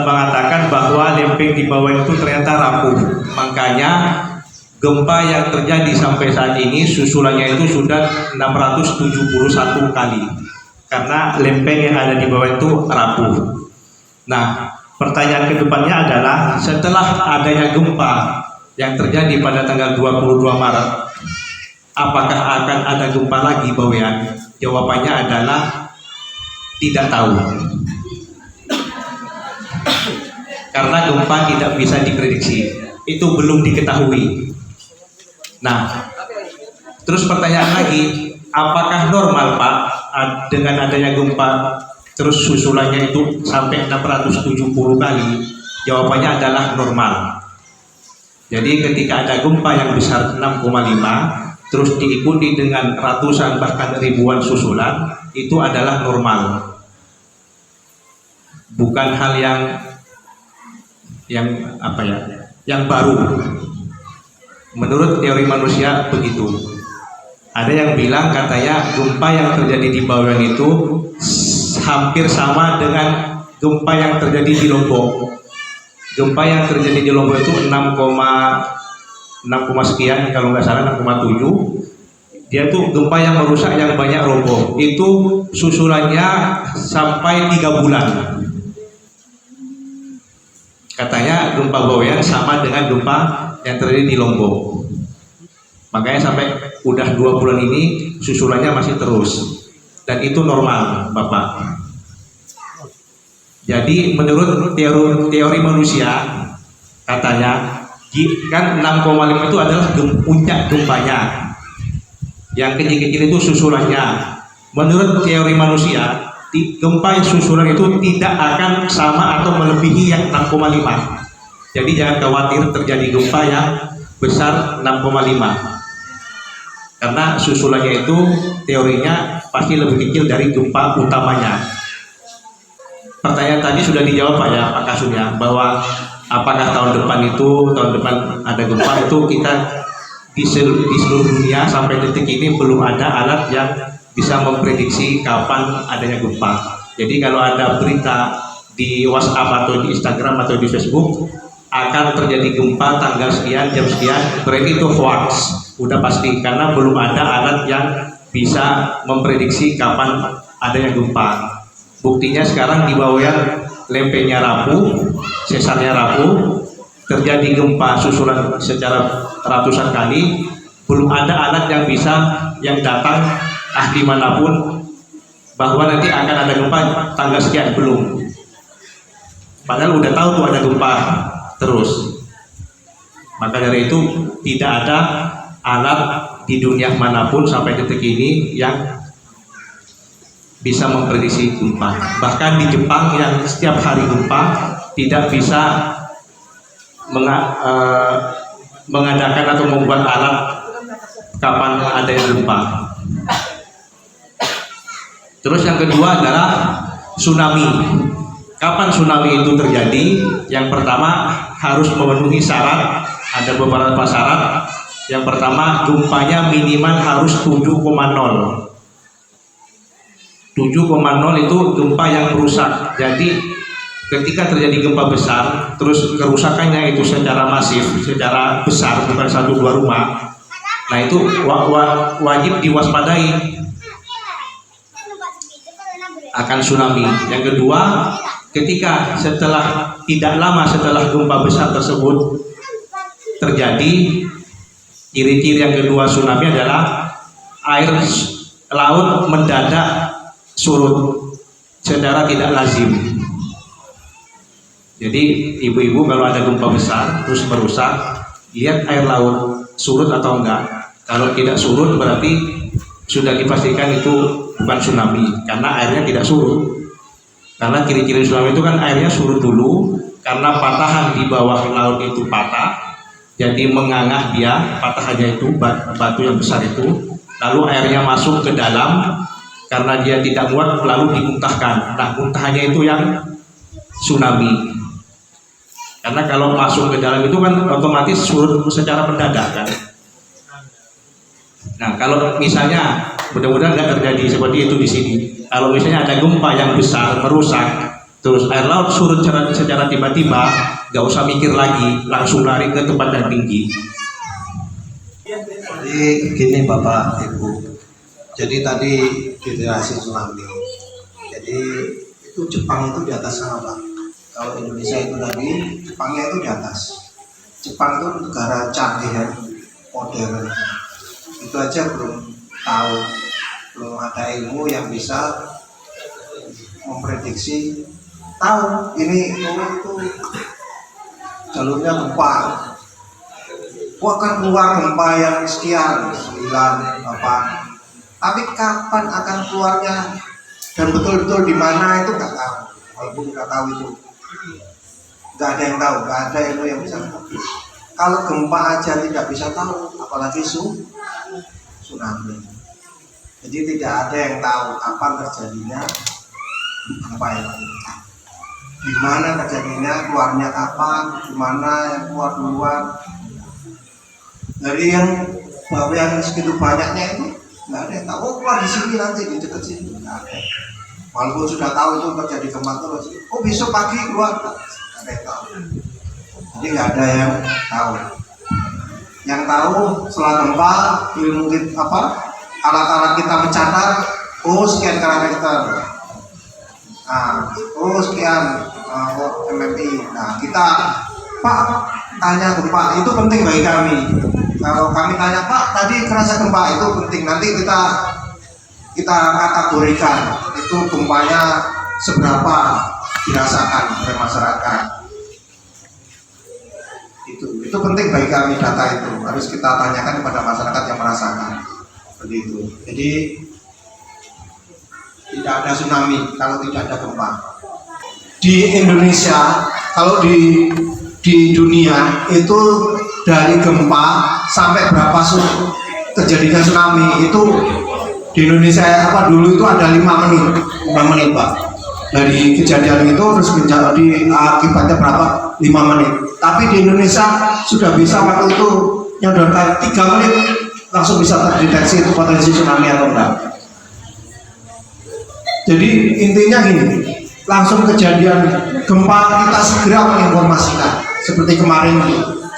mengatakan bahwa lempeng di bawah itu ternyata rapuh. Makanya gempa yang terjadi sampai saat ini susulannya itu sudah 671 kali karena lempeng yang ada di bawah itu rapuh. Nah, pertanyaan kedepannya adalah setelah adanya gempa yang terjadi pada tanggal 22 Maret, apakah akan ada gempa lagi Bawean? Jawabannya adalah tidak tahu. Karena gempa tidak bisa diprediksi, itu belum diketahui. Nah, terus pertanyaan lagi, apakah normal Pak dengan adanya gempa terus susulannya itu sampai 670 kali? Jawabannya adalah normal. Jadi ketika ada gempa yang besar 6,5 terus diikuti dengan ratusan bahkan ribuan susulan, itu adalah normal. Bukan hal yang baru. Menurut teori manusia begitu. Ada yang bilang katanya gempa yang terjadi di Bawean itu hampir sama dengan gempa yang terjadi di Lombok. Gempa yang terjadi di Lombok itu 6, sekian kalau nggak salah 6,7. Dia tuh gempa yang merusak yang banyak roboh. Itu susulannya sampai 3 bulan. Katanya gempa Bawean sama dengan gempa yang terjadi di Lombok. Makanya sampai udah 2 bulan ini susulannya masih terus. Dan itu normal, Bapak. Jadi menurut teori manusia, katanya kan 6,5 itu adalah puncak gempanya. Yang kecil-kecil itu susulannya. Menurut teori manusia, gempa susulan itu tidak akan sama atau melebihi yang 6,5. Jadi jangan khawatir terjadi gempa yang besar 6,5. Karena susulannya itu teorinya pasti lebih kecil dari gempa utamanya. Pertanyaan tadi sudah dijawab Pak ya, Pak Kasum ya, bahwa apakah tahun depan ada gempa, itu kita di seluruh dunia sampai detik ini belum ada alat yang bisa memprediksi kapan adanya gempa. Jadi kalau ada berita di WhatsApp atau di Instagram atau di Facebook akan terjadi gempa tanggal sekian jam sekian, berarti itu hoax, udah pasti, karena belum ada alat yang bisa memprediksi kapan adanya gempa. Buktinya sekarang di Bawean lempengnya rapuh, sesarnya rapuh, terjadi gempa susulan secara ratusan kali, belum ada alat yang bisa yang datang ahli manapun bahwa nanti akan ada gempa tanggal sekian, belum. Padahal udah tahu tuh ada gempa terus. Maka dari itu tidak ada alat di dunia manapun sampai detik ini yang bisa memprediksi gempa. Bahkan di Jepang yang setiap hari gempa tidak bisa mengadakan atau membuat alat kapan ada gempa. Terus yang kedua adalah tsunami. Kapan tsunami itu terjadi? Yang pertama harus memenuhi syarat, ada beberapa syarat. Yang pertama, gempanya minimal harus 7,0. 7,0 itu gempa yang merusak. Jadi ketika terjadi gempa besar, terus kerusakannya itu secara masif, secara besar, bukan 1-2 rumah, nah itu wajib diwaspadai akan tsunami. Yang kedua, ketika tidak lama setelah gempa besar tersebut terjadi, ciri-ciri yang kedua tsunami adalah air laut mendadak surut secara tidak lazim. Jadi ibu-ibu kalau ada gempa besar terus merusak, lihat air laut surut atau enggak. Kalau tidak surut berarti sudah dipastikan itu bukan tsunami, karena airnya tidak surut. Karena ciri-ciri tsunami itu kan airnya surut dulu, karena patahan di bawah laut itu patah, jadi mengangah dia, patahannya itu batu yang besar itu, lalu airnya masuk ke dalam, karena dia tidak muat lalu dimuntahkan. Nah, muntahannya itu yang tsunami. Karena kalau masuk ke dalam itu kan otomatis surut secara mendadak kan. Nah, kalau misalnya mudah-mudahan nggak terjadi seperti itu di sini. Kalau misalnya ada gempa yang besar merusak, terus air laut surut secara tiba-tiba, nggak usah mikir lagi, langsung lari ke tempat yang tinggi. Jadi gini Bapak Ibu, jadi tadi generasi tsunami, jadi itu Jepang itu di atas sana Pak. Kalau Indonesia itu tadi, Jepangnya itu di atas. Jepang itu negara canggih ya, modern. Itu aja belum tahu, belum ada ilmu yang bisa memprediksi. Tahu ini itu jalurnya gempa, akan keluar gempa yang sekian 9 apa, tapi kapan akan keluarnya dan betul-betul di mana itu nggak tahu. Walaupun nggak tahu itu, nggak ada yang tahu, nggak ada ilmu yang bisa tahu. Kalau gempa aja tidak bisa tahu, apalagi tsunami. Jadi tidak ada yang tahu kapan terjadinya gempa itu, di mana terjadinya, keluarnya kapan, di mana yang keluar duluan. Dari yang bahwa yang segitu banyaknya itu nggak ada yang tahu. Oh, keluar di sini nanti di dekat sini, nggak ada. Walaupun sudah tahu itu terjadi gempa terus, oh besok pagi keluar, nggak ada yang tahu. Jadi nggak ada yang tahu. Yang tahu setelah gempa, ilmu apa, alat-alat kita mencatat, oh sekian kilometer, oh sekian MMI. Nah kita, Pak tanya gempa itu penting bagi kami. Kalau kami tanya Pak tadi kerasa gempa itu penting, nanti kita kategorikan itu gempanya seberapa dirasakan oleh masyarakat. Itu penting bagi kami, data itu harus kita tanyakan kepada masyarakat yang merasakan begitu. Jadi tidak ada tsunami kalau tidak ada gempa. Di Indonesia, kalau di dunia itu dari gempa sampai berapa kejadian tsunami itu di Indonesia dulu itu ada 5 menit Pak, dari kejadian itu terus menjadi akibatnya berapa 5 menit, tapi di Indonesia sudah bisa waktu itu nyodorkan 3 menit langsung bisa terdeteksi itu potensi tsunami atau enggak. Jadi intinya gini, langsung kejadian gempa kita segera menginformasikan seperti kemarin,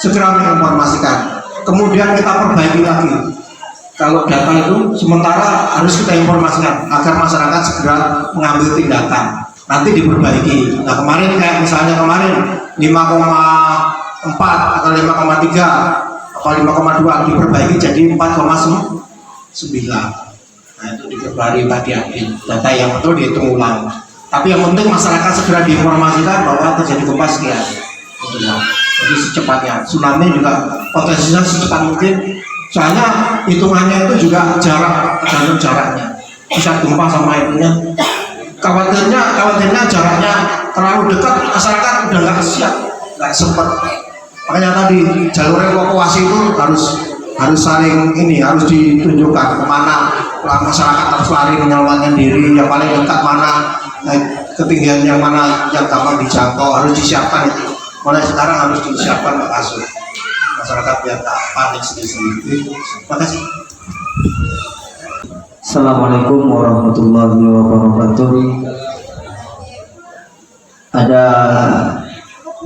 segera menginformasikan, kemudian kita perbaiki lagi. Kalau data itu sementara harus kita informasikan agar masyarakat segera mengambil tindakan, nanti diperbaiki. Nah kemarin kayak misalnya kemarin 5,4 atau 5,3 atau 5,2 diperbaiki jadi 4,9. Nah itu di Februari tadi data yang betul dihitung ulang. Tapi yang penting masyarakat segera diinformasikan bahwa terjadi gempa sekian. Jadi secepatnya. Tsunami juga potensinya secepat mungkin. Soalnya hitungannya itu juga jarak, tergantung jaraknya. Bisa gempa sama itunya. Khawatirnya jaraknya terlalu dekat, masyarakat udah nggak siap, nggak sempat. Makanya tadi jalur evakuasi itu harus saling harus ditunjukkan kemana masyarakat harus lari menyelamatkan diri, yang paling dekat mana, ketinggian yang mana yang gampang dijangkau harus disiapkan itu. Mulai sekarang harus disiapkan Pak Kasut, masyarakat biar tak panik sendiri. Terima kasih. Assalamualaikum warahmatullahi wabarakatuh. Ada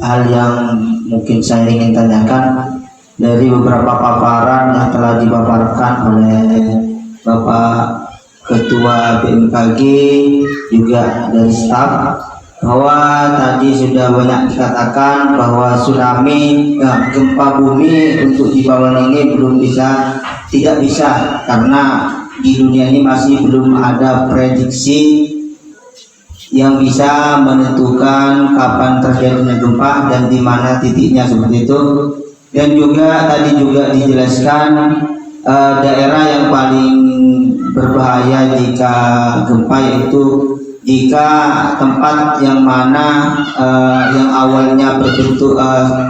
hal yang mungkin saya ingin tanyakan dari beberapa paparan yang telah dipaparkan oleh Bapak Ketua BMKG juga dari staf, bahwa tadi sudah banyak dikatakan bahwa tsunami, gempa bumi untuk di bawah ini tidak bisa karena di dunia ini masih belum ada prediksi yang bisa menentukan kapan terjadinya gempa dan di mana titiknya seperti itu. Dan juga tadi juga dijelaskan daerah yang paling berbahaya jika gempa yaitu jika tempat yang mana yang awalnya berbentuk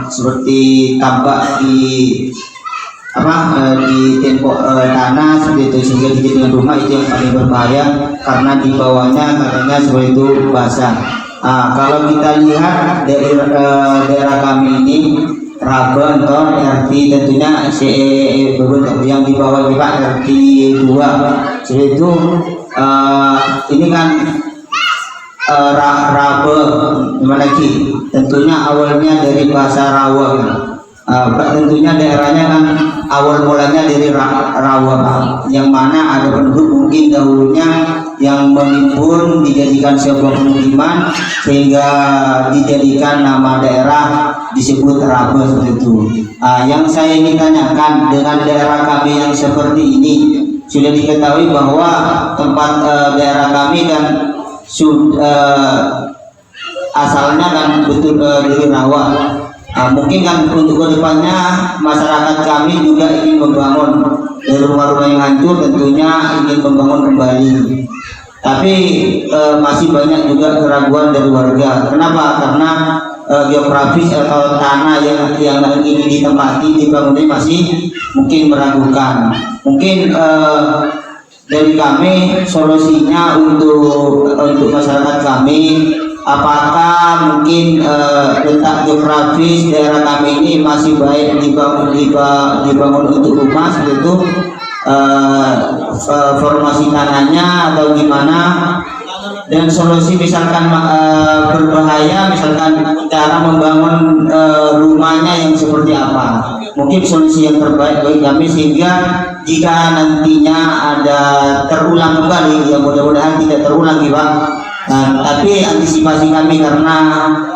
seperti tambak di tembok tanah seperti itu, sehingga dijadikan rumah, itu yang paling berbahaya karena di bawahnya katanya seperti itu basah. Kalau kita lihat daerah kami ini Raben atau RT tentunya yang di bawah ini Pak RT 2 seperti itu. Ini kan Rabe lagi tentunya awalnya dari bahasa Rawa tentunya daerahnya kan awal mulanya dari Rawa yang mana ada penduduk mungkin dahulunya yang menimbun dijadikan sebuah pemukiman sehingga dijadikan nama daerah disebut Rabe seperti itu. Yang saya ingin tanyakan dengan daerah kami yang seperti ini, sudah diketahui bahwa tempat daerah kami kan asalnya kan betul dari Rawa. Mungkin kan untuk kedepannya masyarakat kami juga ingin membangun dari rumah-rumah yang hancur, tentunya ingin membangun kembali. Tapi masih banyak juga keraguan dari warga. Kenapa? Karena geografis atau tanah yang ingin ditempati dibangun ini masih mungkin meragukan. Mungkin dari kami solusinya untuk masyarakat kami, apakah mungkin letak geografis daerah kami ini masih baik dibangun untuk rumah seperti itu, formasi tanahnya atau gimana, dan solusi misalkan berbahaya, misalkan cara membangun rumahnya yang seperti apa, mungkin solusi yang terbaik bagi kami sehingga jika nantinya ada terulang kembali, ya mudah-mudahan tidak terulang ya Pak. Tapi antisipasi kami karena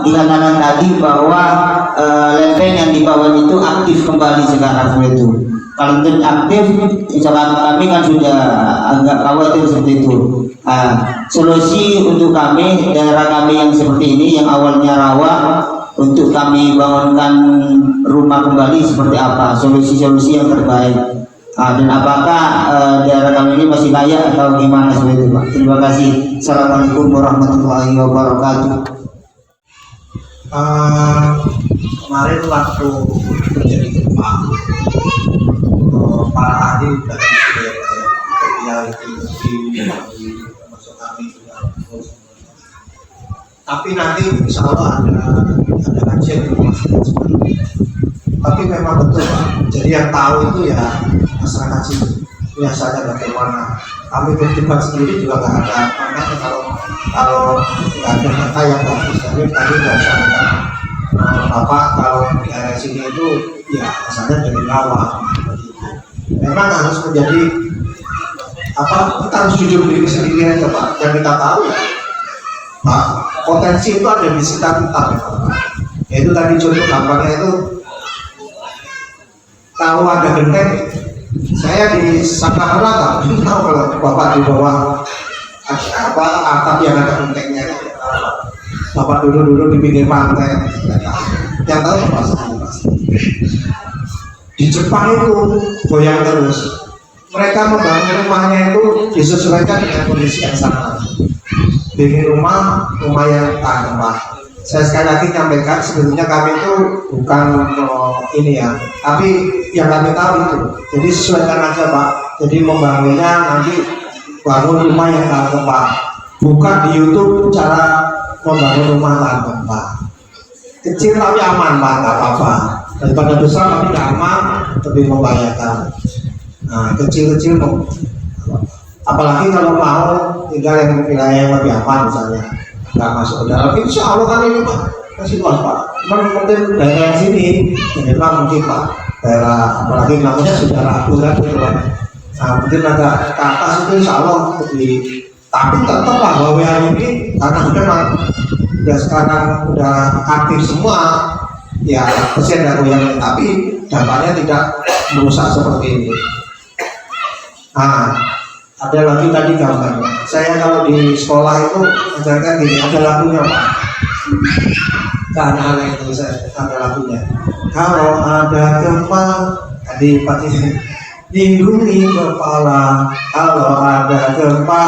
dikatakan tadi bahwa lempeng yang di bawah itu aktif kembali sekarang seperti itu. Kalau tidak aktif, misalkan kami kan sudah agak khawatir seperti itu. Solusi untuk kami, daerah kami yang seperti ini, yang awalnya rawa, untuk kami bangunkan rumah kembali seperti apa? Solusi-solusi yang terbaik. Dan apakah daerah kami ini masih layak atau gimana seperti itu Pak? Terima kasih. Assalamualaikum warahmatullahi wabarakatuh. Kemarin waktu terjadi gempa Pak para ahli dari ya itu di masuk kami juga. Tapi nanti insya Allah ada kajian di masjid. Tapi memang betul Pak. Jadi yang tahu itu ya masyarakat sini. Biasanya bagaimana kami berdebat sendiri juga nggak ada makanya kalau nggak ada kata yang bagus. Jadi tadi nggak bisa Bapak kalau di area sini itu ya asalnya dari rawa. Memang harus menjadi kita harus jujur diri sendiri aja Pak. Yang kita tahu ya Pak, potensi itu ada di sekitar kita ya, Pak. Yaitu tadi contoh gampangnya itu kalau ada genteng, saya di Sakamerata tahu kalau Bapak di bawah atap yang ada gentengnya. Bapak dulu di pinggir pantai, yang tahu Bapak semua. Di Jepang itu goyang terus. Mereka membangun rumahnya itu disesuaikan dengan kondisi yang sama. Bikin rumah yang tahan Pak. Saya sekali lagi nyampaikan sebetulnya kami itu bukan ini ya, tapi yang kami tahu itu. Jadi sesuaikan aja Pak. Jadi membangunnya nanti bangun rumah yang tahan gempa. Bukan di YouTube cara membangun rumah tahan gempa. Kecil tapi aman Pak, nggak apa-apa. Daripada besar tapi nggak aman, lebih membahayakan. Nah, kecil-kecil apalagi kalau mau tinggal yang wilayah yang lebih aman misalnya nggak masuk ke dalam, insya Allah kan ini Pak masih luas Pak. Mungkin daerah sini memang mungkin Pak daerah apalagi namanya sudah ragu kan gitu Pak. Nah mungkin agak ke atas itu insya Allah lebih, tapi tetap lah bahwa ini karena udah sekarang udah aktif semua ya pasien dan yang tapi dampaknya tidak merusak seperti ini. Nah, ada lagi tadi gambarnya. Saya kalau di sekolah itu ajarkan gini, ada lagunya Pak. Kan aneh itu saya ada lagunya. Kalau ada gempa, tadi Pak ini lindungi kepala. Kalau ada gempa,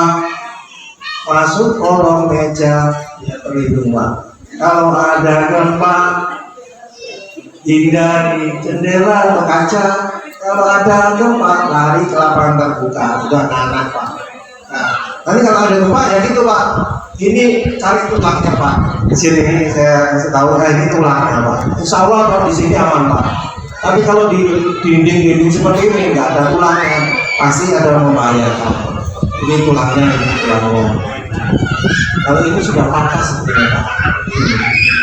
masuk kolong meja, ya terlindung Pak. Kalau ada gempa, hindari jendela atau kaca. Kalau ada gempa lari ke lapangan terbuka, sudah anak Pak. Nah, nanti kalau ada gempa ya gitu Pak. Ini cari tulangnya Pak. Di sini ini saya kasih tahu, ini tulangnya Pak. Insya Allah kalau di sini aman Pak. Tapi kalau di dinding-dinding seperti ini nggak ada tulangnya, pasti ada yang membahayakan. Ini tulangnya, ini tulangnya. Kalau ini sudah patah sebenarnya Pak.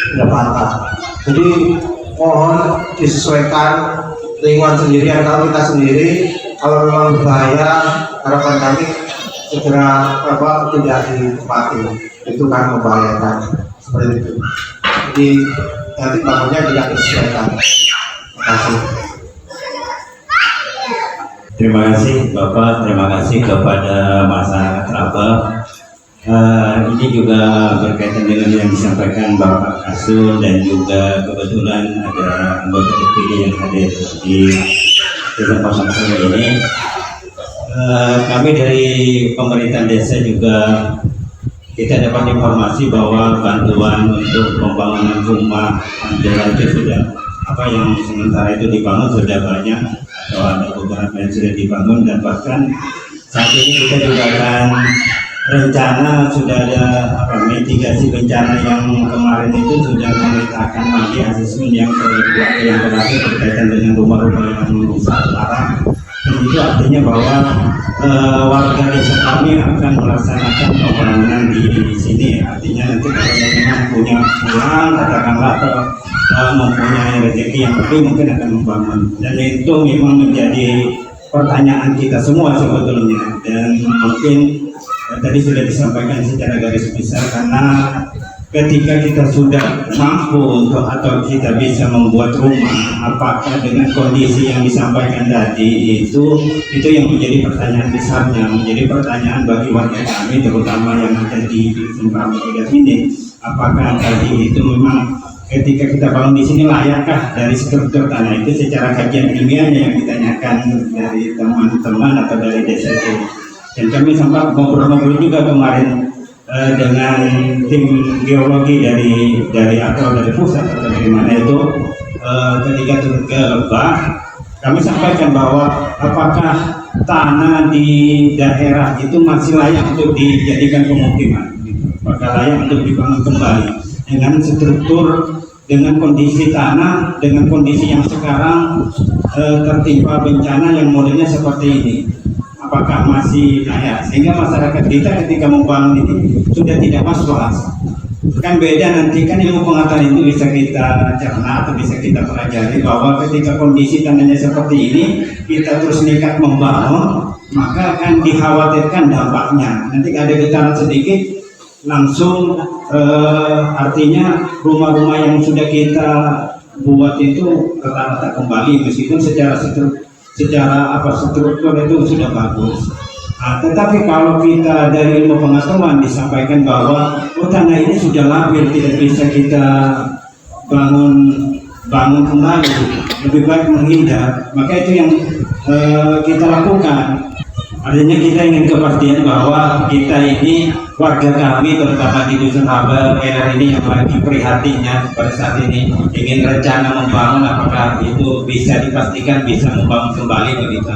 Sudah patah. Jadi mohon disesuaikan lingkungan sendiri atau kita sendiri. Kalau memang berbahaya, harapan kami segera tidak ditempati, itu kan membahayakan seperti itu. Jadi nanti bangunnya tidak disesuaikan. Terima kasih. Terima kasih Bapak, terima kasih kepada masyarakat Rabah. Ini juga berkaitan dengan yang disampaikan Bapak Asul dan juga kebetulan ada anggota DPD yang hadir di Desa Pasang ini. Kami dari pemerintah desa juga kita dapat informasi bahwa bantuan untuk pembangunan rumah jalan itu sudah yang sementara itu dibangun sudah banyak atau ada beberapa yang sudah dibangun, dan bahkan saat ini kita juga akan rencana sudah ada mitigasi bencana yang kemarin itu sudah memerintahkan lagi asesmen yang kedua yang terakhir berkaitan dengan rumah-rumah yang rusak parah. Dan itu artinya bahwa warga desa kami akan melaksanakan pembangunan di sini. Artinya nanti kalau memang punya uang katakanlah atau mempunyai rezeki yang lebih mungkin akan membangun. Dan itu memang menjadi pertanyaan kita semua sebetulnya, dan mungkin tadi sudah disampaikan secara garis besar, karena ketika kita sudah mampu untuk atau kita bisa membuat rumah, apakah dengan kondisi yang disampaikan tadi itu yang menjadi pertanyaan besarnya, menjadi pertanyaan bagi warga kami terutama yang ada di Sumbawa ini, apakah tadi itu memang ketika kita bangun di sini layakkah dari struktur tanah itu secara kajian ilmiahnya yang ditanyakan dari teman-teman atau dari desa itu. Dan kami sempat ngobrol-ngobrol juga kemarin dengan tim geologi dari atau dari pusat atau dari mana itu ketika turun ke Lebak, kami sampaikan bahwa apakah tanah di daerah itu masih layak untuk dijadikan pemukiman, apakah layak untuk dibangun kembali dengan struktur, dengan kondisi tanah, dengan kondisi yang sekarang tertimpa bencana yang modelnya seperti ini, apakah masih layak, sehingga masyarakat kita ketika membangun ini sudah tidak was-was. Kan beda nanti, kan ilmu pengetahuan itu bisa kita cerna atau bisa kita pelajari bahwa ketika kondisi tanahnya seperti ini kita terus nekat membangun, maka akan dikhawatirkan dampaknya. Nanti ada getaran sedikit langsung artinya rumah-rumah yang sudah kita buat itu rata-rata kembali meskipun secara struktur itu sudah bagus. Nah, tetapi kalau kita dari ilmu pengetahuan disampaikan bahwa tanah ini sudah labil, tidak bisa kita bangun kembali, lebih baik menghindar, maka itu yang kita lakukan. Artinya kita ingin kepastian bahwa kita ini, warga kami terutama di Dusun Habel daerah ini yang lagi prihatinnya pada saat ini ingin rencana membangun, apakah itu bisa dipastikan bisa membangun kembali begitu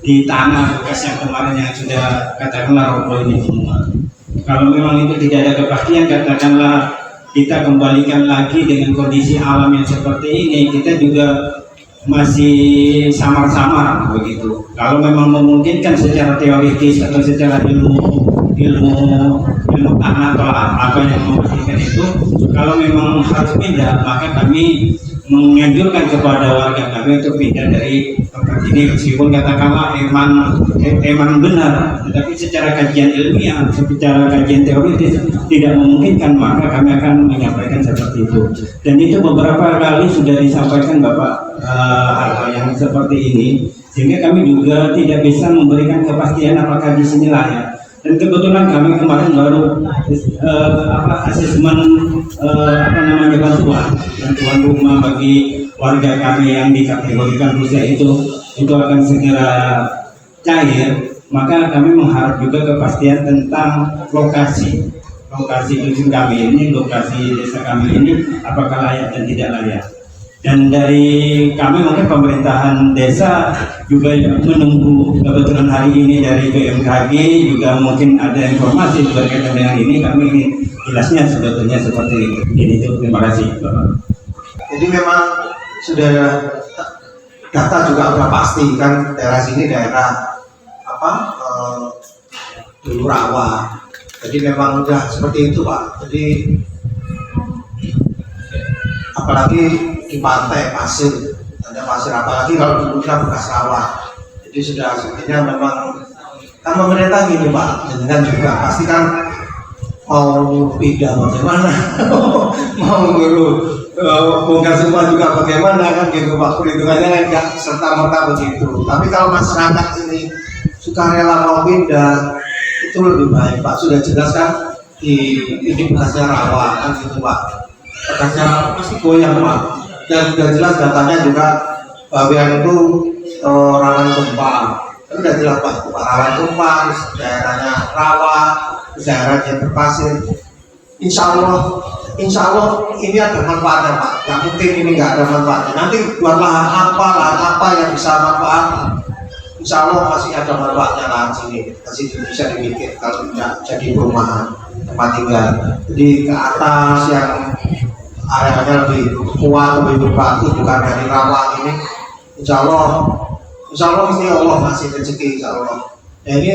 di tanah bekas yang kemarin yang sudah katakanlah roboh ini semua. Kalau memang itu tidak ada kepastian, katakanlah kita kembalikan lagi dengan kondisi alam yang seperti ini, kita juga masih samar-samar begitu. Kalau memang memungkinkan secara teoritis atau secara ilmu tanah atau apa yang memastikan itu, kalau memang harus pindah, maka kami menganjurkan kepada warga kami untuk pindah dari tempat ini, meskipun katakanlah emang benar, tetapi secara kajian ilmiah, secara kajian teoritis tidak memungkinkan, maka kami akan menyampaikan seperti itu. Dan itu beberapa kali sudah disampaikan Bapak hal-hal yang seperti ini, sehingga kami juga tidak bisa memberikan kepastian apakah di sini layak. Dan kebetulan kami kemarin baru asesmen bantuan rumah bagi warga kami yang dikategorikan rusak itu akan segera cair, maka kami mengharap juga kepastian tentang lokasi dusun kami ini, lokasi desa kami ini apakah layak dan tidak layak. Dan dari kami mungkin pemerintahan desa juga menunggu, kebetulan hari ini dari BMKG juga mungkin ada informasi berkaitan dengan ini, kami ingin jelasnya sebetulnya seperti ini. Terima kasih Bapak. Jadi memang sudah data juga sudah pasti kan, daerah sini daerah dulu rawa. Jadi memang sudah seperti itu Pak. Jadi apalagi di pantai pasir, ada pasir, apalagi kalau dulunya bekas rawa. Jadi sudah sepertinya memang kan pemerintah gini Pak, dengan juga pasti kan mau pindah bagaimana, mau bongkar semua juga bagaimana kan gitu Pak, perhitungannya kan nggak serta merta begitu. Tapi kalau masyarakat ini sukarela mau pindah itu lebih baik Pak. Sudah jelas kan ini bekasnya rawa kan gitu Pak, bekasnya pasti goyang Pak. Dan sudah jelas datanya juga bagian itu rawan gempa. Itu sudah jelas Pak, rawan gempa, daerahnya rawa, daerahnya berpasir. Insya Allah ini ada manfaatnya Pak. Yang penting ini nggak ada manfaatnya. Nanti buat lahan apa yang bisa manfaat. Insya Allah masih ada manfaatnya lahan sini. Masih bisa dibikin kalau tidak jadi perumahan tempat tinggal. Jadi ke atas yang areanya lebih kuat, lebih berbatu, bukan dari rawa ini. Insya Allah mesti Allah masih rezeki Insya Allah. Ya ini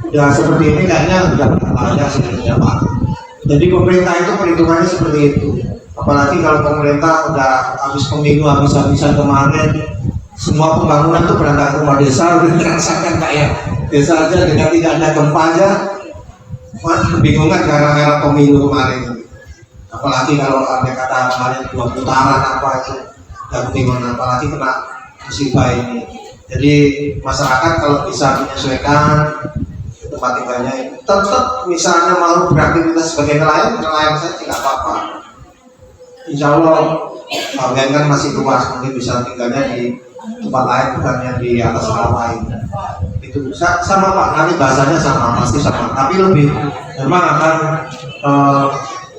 udah seperti ini kayaknya udah ada sebenarnya Pak. Jadi pemerintah itu perhitungannya seperti itu. Apalagi kalau pemerintah udah habis pemilu habis-habisan kemarin, semua pembangunan tuh berangkat rumah desa udah dirasakan kayak desa aja dengan tidak ada gempa aja, kebingungan gara-gara pemilu kemarin. Apalagi kalau ada kata kemarin 2 putaran apa itu dan bagaimana, apalagi kena musibah ini. Jadi masyarakat kalau bisa menyesuaikan tempat tinggalnya, tetap misalnya mau beraktivitas sebagai nelayan saja tidak apa-apa. Insya Allah bagian kan masih luas, mungkin bisa tinggalnya di tempat lain bukan yang di atas rawa ini. Itu sama Pak, nanti bahasanya sama, pasti sama, tapi lebih memang akan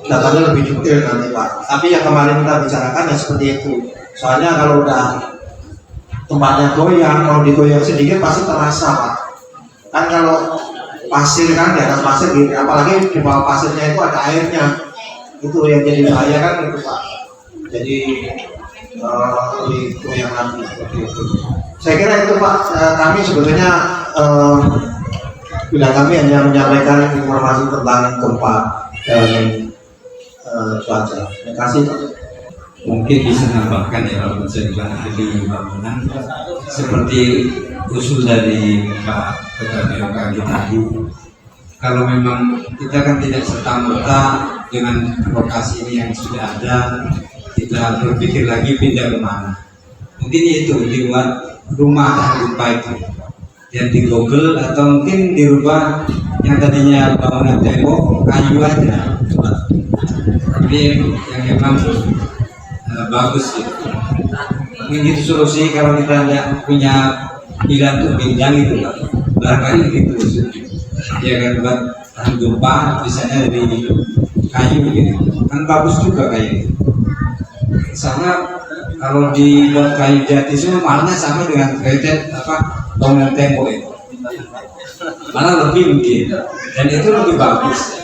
datanya lebih detail nanti Pak. Tapi yang kemarin kita bicarakan ya seperti itu. Soalnya kalau udah tempatnya goyang, kalau digoyang sedikit pasti terasa Pak. Kan kalau pasir kan di atas pasir gitu, apalagi di bawah pasirnya itu ada airnya, itu yang jadi bahaya kan itu Pak. Jadi goyang nanti seperti itu. Saya kira itu Pak. Kami sebetulnya bila kami hanya menyampaikan informasi tentang gempa dan cuaca. Terima kasih Pak. Mungkin bisa nambahkan ya kalau saya juga ahli bangunan seperti usul dari Pak Ketua BMKG tadi. Kalau memang kita kan tidak serta-merta dengan lokasi ini yang sudah ada, kita berpikir lagi pindah kemana. Mungkin itu dibuat rumah tahan gempa itu yang di Google, atau mungkin dirubah yang tadinya bangunan tembok kayu aja, tapi yang memang bagus gitu. Mungkin itu solusi kalau kita tidak punya pilihan untuk bintang itu, barangkali gitu ya kan, buat tahan gempa misalnya dari kayu gitu kan bagus juga kayak gitu. Sama kalau dibuat kayu jati semua mahalnya sama dengan kayu bangunan tembok itu, malah lebih mungkin, dan itu lebih bagus.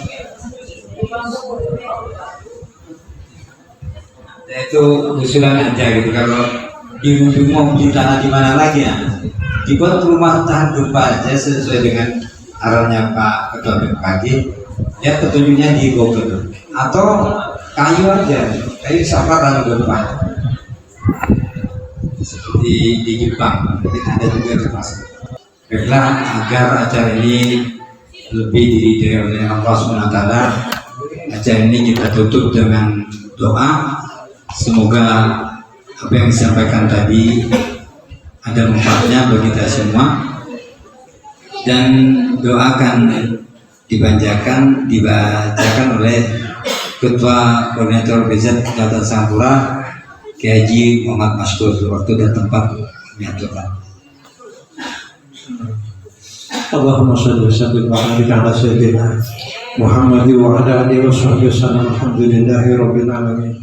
Itu usulan aja gitu. Kalau bingung mau di tanah di mana lagi ya, dibuat rumah tahan gempa aja sesuai dengan arahnya Pak Ketua BMKG. Ya petunjuknya di Google, atau kayu aja, kayu sama tahan gempa seperti di Jepang. Mungkin ada juga termasuk. Baiklah, agar acara ini lebih diridhoi oleh Allah SWT, acara ini kita tutup dengan doa. Semoga apa yang disampaikan tadi ada manfaatnya bagi kita semua, dan doakan dibacakan oleh Ketua Koordinator BZ Kecamatan Singapura, Kiai Haji Muhammad Maskur. Waktu dan tempat menyatukan. Allahumma shalli wa sallim wa barik ala sayyidina Muhammad wa ala alihi wa sahbihi wasallam. Alhamdulillahi rabbil alamin.